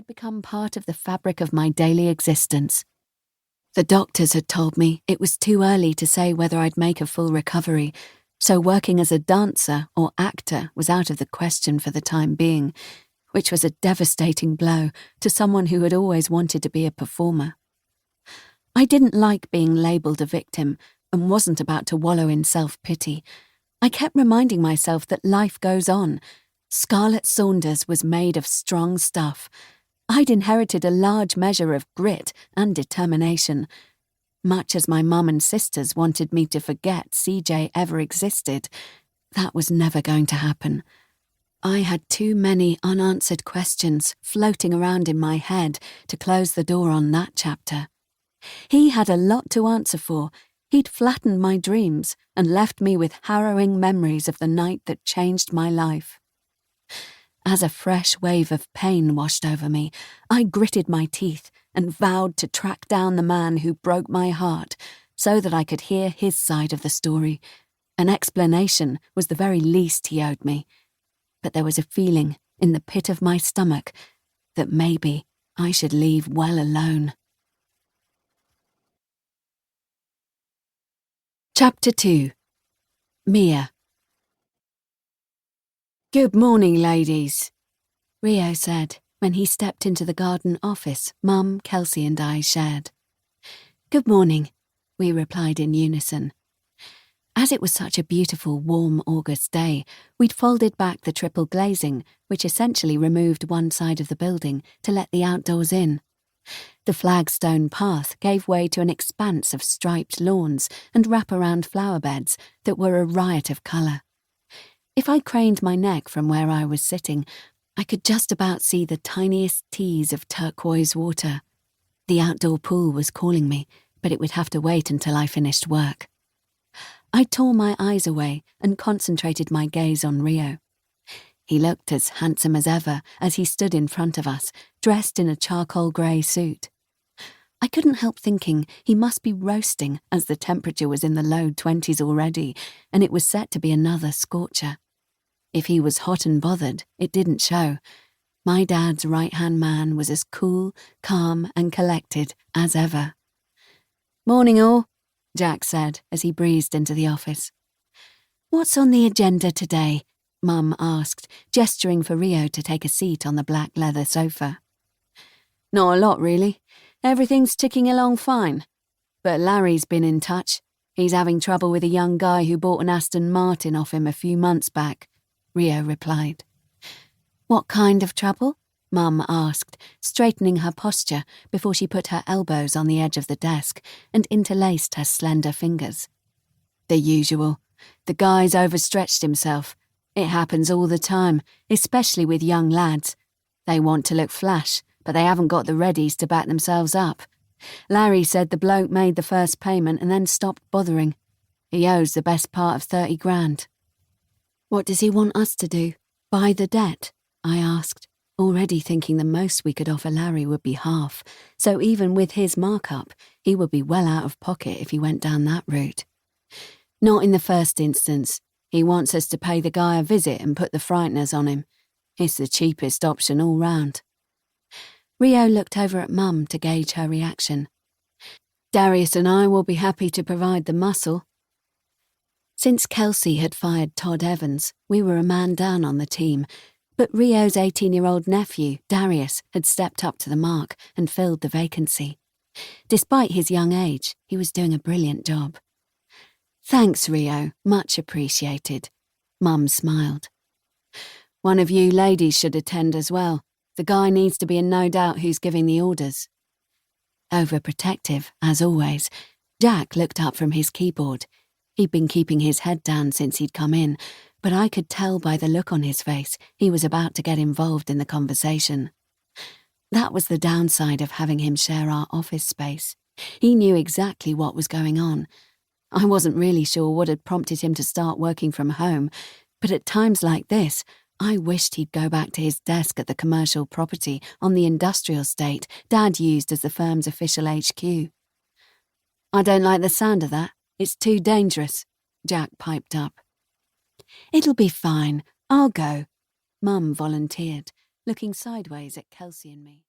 had become part of the fabric of my daily existence. The doctors had told me it was too early to say whether I'd make a full recovery, so working as a dancer or actor was out of the question for the time being, which was a devastating blow to someone who had always wanted to be a performer. I didn't like being labelled a victim and wasn't about to wallow in self-pity. I kept reminding myself that life goes on. Scarlett Saunders was made of strong stuff. I'd inherited a large measure of grit and determination. Much as my mum and sisters wanted me to forget CJ ever existed, that was never going to happen. I had too many unanswered questions floating around in my head to close the door on that chapter. He had a lot to answer for. He'd flattened my dreams and left me with harrowing memories of the night that changed my life. As a fresh wave of pain washed over me, I gritted my teeth and vowed to track down the man who broke my heart so that I could hear his side of the story. An explanation was the very least he owed me. But there was a feeling in the pit of my stomach that maybe I should leave well alone. Chapter 2. Mia. "Good morning, ladies," Rio said when he stepped into the garden office Mum, Kelsey and I shared. "Good morning," we replied in unison. As it was such a beautiful, warm August day, we'd folded back the triple glazing, which essentially removed one side of the building to let the outdoors in. The flagstone path gave way to an expanse of striped lawns and wraparound flower beds that were a riot of colour. If I craned my neck from where I was sitting, I could just about see the tiniest tease of turquoise water. The outdoor pool was calling me, but it would have to wait until I finished work. I tore my eyes away and concentrated my gaze on Rio. He looked as handsome as ever as he stood in front of us, dressed in a charcoal grey suit. I couldn't help thinking he must be roasting as the temperature was in the low 20s already, and it was set to be another scorcher. If he was hot and bothered, it didn't show. My dad's right-hand man was as cool, calm and collected as ever. "Morning all," Jack said as he breezed into the office. "What's on the agenda today?" Mum asked, gesturing for Rio to take a seat on the black leather sofa. "Not a lot, really. Everything's ticking along fine. But Larry's been in touch. He's having trouble with a young guy who bought an Aston Martin off him a few months back," Rio replied. "What kind of trouble?" Mum asked, straightening her posture before she put her elbows on the edge of the desk and interlaced her slender fingers. "The usual. The guy's overstretched himself. It happens all the time, especially with young lads. They want to look flash, but they haven't got the readies to back themselves up. Larry said the bloke made the first payment and then stopped bothering. He owes the best part of 30 grand. "What does he want us to do? Buy the debt?" I asked, already thinking the most we could offer Larry would be half, so even with his markup, he would be well out of pocket if he went down that route. "Not in the first instance. He wants us to pay the guy a visit and put the frighteners on him. It's the cheapest option all round." Rio looked over at Mum to gauge her reaction. "Darius and I will be happy to provide the muscle." Since Kelsey had fired Todd Evans, we were a man down on the team, but Rio's 18-year-old nephew, Darius, had stepped up to the mark and filled the vacancy. Despite his young age, he was doing a brilliant job. "Thanks, Rio, much appreciated," Mum smiled. "One of you ladies should attend as well. The guy needs to be in no doubt who's giving the orders." Overprotective, as always, Jack looked up from his keyboard. He'd been keeping his head down since he'd come in, but I could tell by the look on his face he was about to get involved in the conversation. That was the downside of having him share our office space. He knew exactly what was going on. I wasn't really sure what had prompted him to start working from home, but at times like this, I wished he'd go back to his desk at the commercial property on the industrial estate Dad used as the firm's official HQ. "I don't like the sound of that. It's too dangerous," Jack piped up. "It'll be fine. I'll go," Mum volunteered, looking sideways at Kelsey and me.